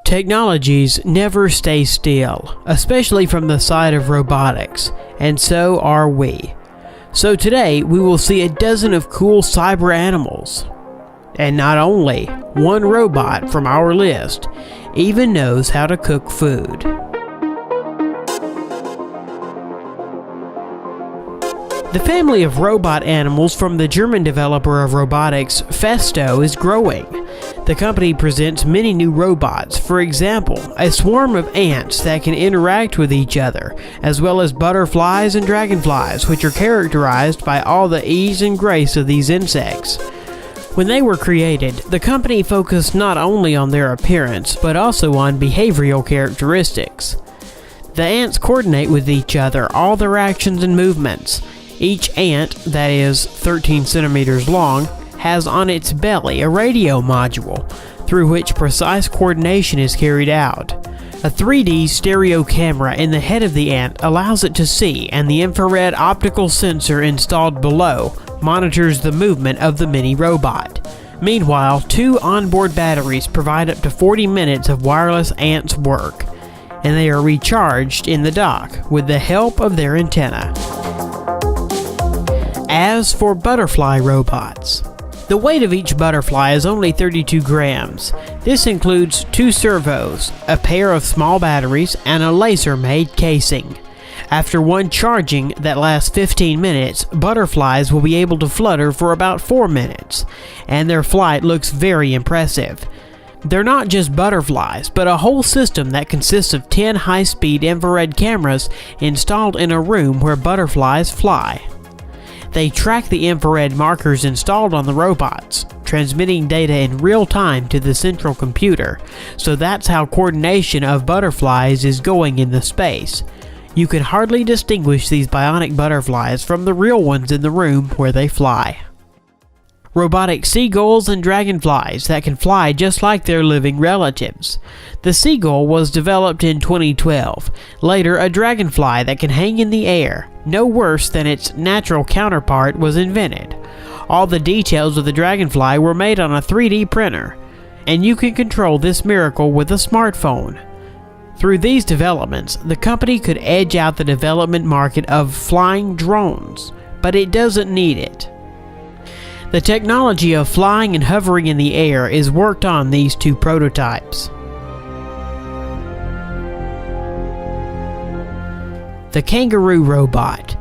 Technologies never stay still, especially from the side of robotics, and so are we. So today we will see a dozen of cool cyber animals. And not only, one robot from our list even knows how to cook food. The family of robot animals from the German developer of robotics, Festo, is growing. The company presents many new robots, for example, a swarm of ants that can interact with each other, as well as butterflies and dragonflies, which are characterized by all the ease and grace of these insects. When they were created, the company focused not only on their appearance, but also on behavioral characteristics. The ants coordinate with each other all their actions and movements. Each ant, that is 13 centimeters long, has on its belly a radio module, through which precise coordination is carried out. A 3D stereo camera in the head of the ant allows it to see, and the infrared optical sensor installed below monitors the movement of the mini robot. Meanwhile, 2 onboard batteries provide up to 40 minutes of wireless ants work, and they are recharged in the dock with the help of their antenna. As for butterfly robots, the weight of each butterfly is only 32 grams. This includes 2 servos, a pair of small batteries, and a laser-made casing. After one charging that lasts 15 minutes, butterflies will be able to flutter for about 4 minutes, and their flight looks very impressive. They're not just butterflies, but a whole system that consists of 10 high-speed infrared cameras installed in a room where butterflies fly. They track the infrared markers installed on the robots, transmitting data in real time to the central computer, so that's how coordination of butterflies is going in the space. You can hardly distinguish these bionic butterflies from the real ones in the room where they fly. Robotic seagulls and dragonflies that can fly just like their living relatives. The seagull was developed in 2012. Later, a dragonfly that can hang in the air, no worse than its natural counterpart, was invented. All the details of the dragonfly were made on a 3D printer, and you can control this miracle with a smartphone. Through these developments, the company could edge out the development market of flying drones, but it doesn't need it. The technology of flying and hovering in the air is worked on these 2 prototypes. The kangaroo robot.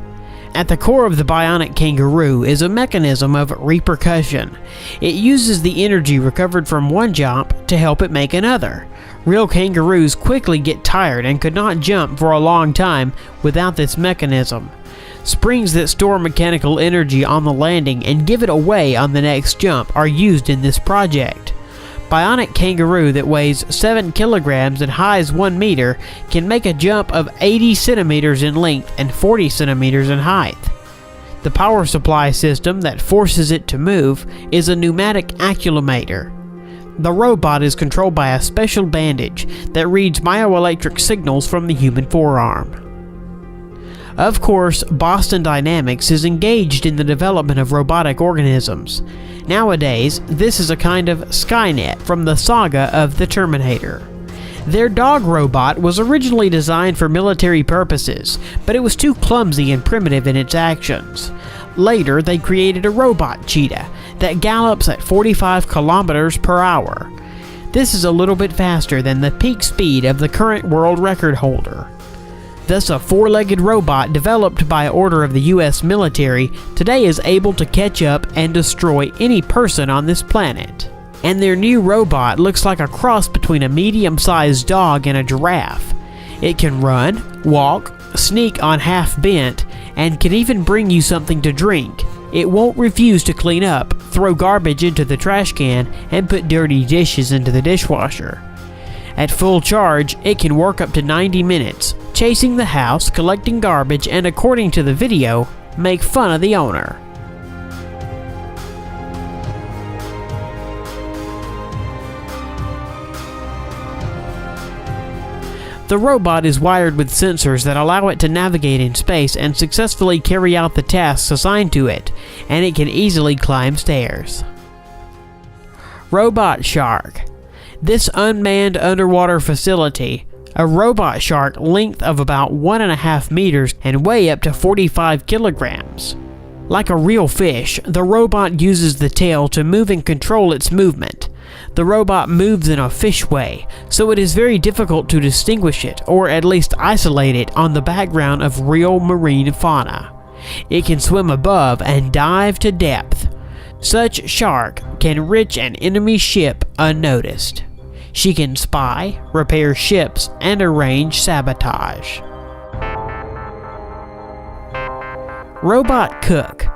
At the core of the bionic kangaroo is a mechanism of repercussion. It uses the energy recovered from one jump to help it make another. Real kangaroos quickly get tired and could not jump for a long time without this mechanism. Springs that store mechanical energy on the landing and give it away on the next jump are used in this project. Bionic kangaroo that weighs 7 kilograms and highs 1 meter can make a jump of 80 centimeters in length and 40 centimeters in height. The power supply system that forces it to move is a pneumatic accumulator. The robot is controlled by a special bandage that reads myoelectric signals from the human forearm. Of course, Boston Dynamics is engaged in the development of robotic organisms. Nowadays, this is a kind of Skynet from the saga of the Terminator. Their dog robot was originally designed for military purposes, but it was too clumsy and primitive in its actions. Later, they created a robot cheetah that gallops at 45 kilometers per hour. This is a little bit faster than the peak speed of the current world record holder. Thus, a 4-legged robot developed by order of the US military today is able to catch up and destroy any person on this planet. And their new robot looks like a cross between a medium-sized dog and a giraffe. It can run, walk, sneak on half bent, and can even bring you something to drink. It won't refuse to clean up, throw garbage into the trash can, and put dirty dishes into the dishwasher. At full charge, it can work up to 90 minutes, chasing the house, collecting garbage, and according to the video, make fun of the owner. The robot is wired with sensors that allow it to navigate in space and successfully carry out the tasks assigned to it, and it can easily climb stairs. Robot Shark. This unmanned underwater facility, a robot shark length of about 1.5 meters and weigh up to 45 kilograms. Like a real fish, the robot uses the tail to move and control its movement. The robot moves in a fish way, so it is very difficult to distinguish it, or at least isolate it on the background of real marine fauna. It can swim above and dive to depth. Such shark can reach an enemy ship unnoticed. She can spy, repair ships, and arrange sabotage. Robot Cook.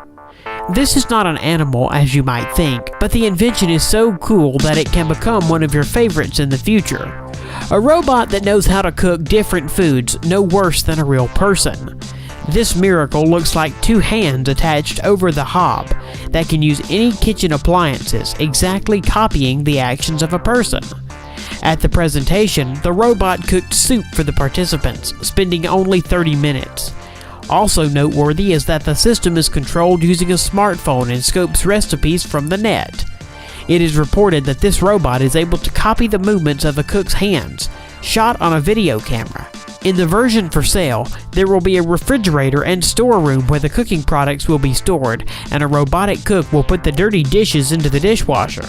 This is not an animal as you might think, but the invention is so cool that it can become one of your favorites in the future. A robot that knows how to cook different foods no worse than a real person. This miracle looks like two hands attached over the hob that can use any kitchen appliances, exactly copying the actions of a person. At the presentation, the robot cooked soup for the participants, spending only 30 minutes. Also noteworthy is that the system is controlled using a smartphone and scopes recipes from the net. It is reported that this robot is able to copy the movements of a cook's hands, shot on a video camera. In the version for sale, there will be a refrigerator and storeroom where the cooking products will be stored, and a robotic cook will put the dirty dishes into the dishwasher.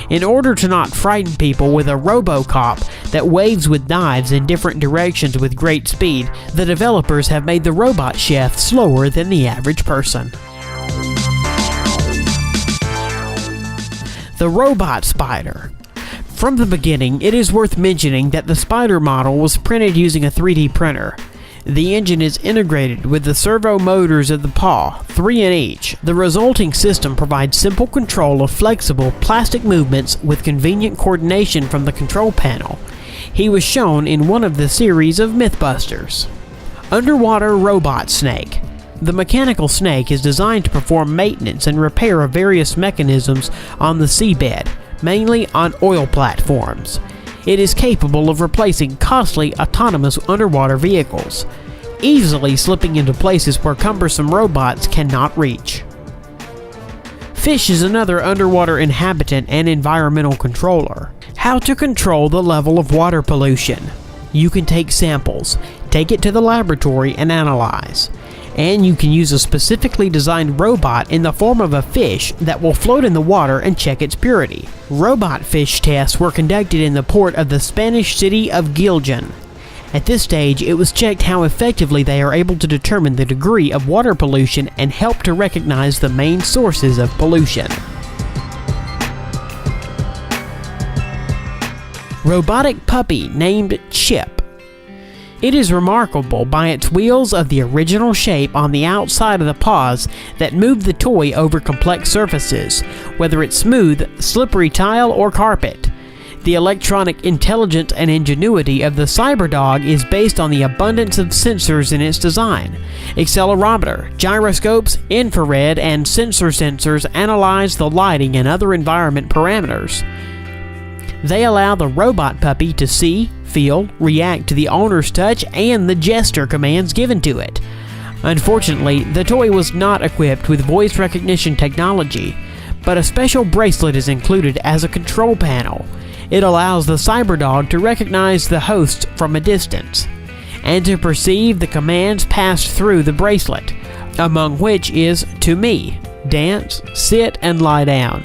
In order to not frighten people with a RoboCop that waves with knives in different directions with great speed, the developers have made the robot chef slower than the average person. The Robot Spider. From the beginning, it is worth mentioning that the Spider model was printed using a 3D printer. The engine is integrated with the servo motors of the paw, 3 in each. The resulting system provides simple control of flexible plastic movements with convenient coordination from the control panel. He was shown in one of the series of Mythbusters. Underwater Robot Snake. The mechanical snake is designed to perform maintenance and repair of various mechanisms on the seabed, mainly on oil platforms. It is capable of replacing costly autonomous underwater vehicles, easily slipping into places where cumbersome robots cannot reach. Fish is another underwater inhabitant and environmental controller. How to control the level of water pollution. You can take samples, take it to the laboratory and analyze. And you can use a specifically designed robot in the form of a fish that will float in the water and check its purity. Robot fish tests were conducted in the port of the Spanish city of Giljan. At this stage, it was checked how effectively they are able to determine the degree of water pollution and help to recognize the main sources of pollution. Robotic puppy named Chip. It is remarkable by its wheels of the original shape on the outside of the paws that move the toy over complex surfaces, whether it's smooth, slippery tile, or carpet. The electronic intelligence and ingenuity of the CyberDog is based on the abundance of sensors in its design. Accelerometer, gyroscopes, infrared, and sensors analyze the lighting and other environment parameters. They allow the robot puppy to see, feel, react to the owner's touch and the gesture commands given to it. Unfortunately, the toy was not equipped with voice recognition technology, but a special bracelet is included as a control panel. It allows the CyberDog to recognize the host from a distance, and to perceive the commands passed through the bracelet, among which is to me, dance, sit, and lie down.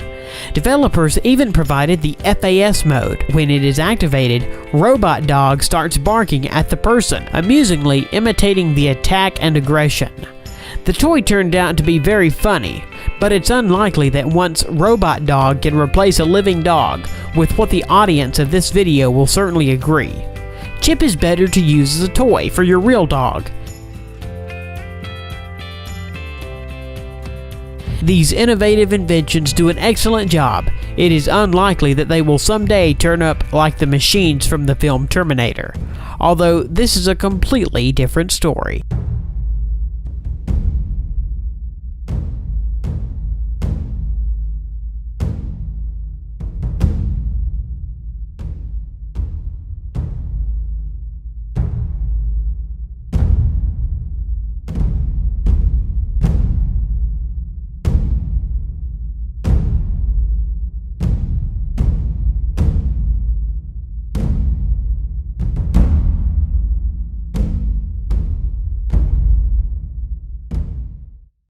Developers even provided the FAS mode. When it is activated, Robot Dog starts barking at the person, amusingly imitating the attack and aggression. The toy turned out to be very funny, but it's unlikely that once Robot Dog can replace a living dog, with what the audience of this video will certainly agree. Chip is better to use as a toy for your real dog. These innovative inventions do an excellent job. It is unlikely that they will someday turn up like the machines from the film Terminator, although this is a completely different story.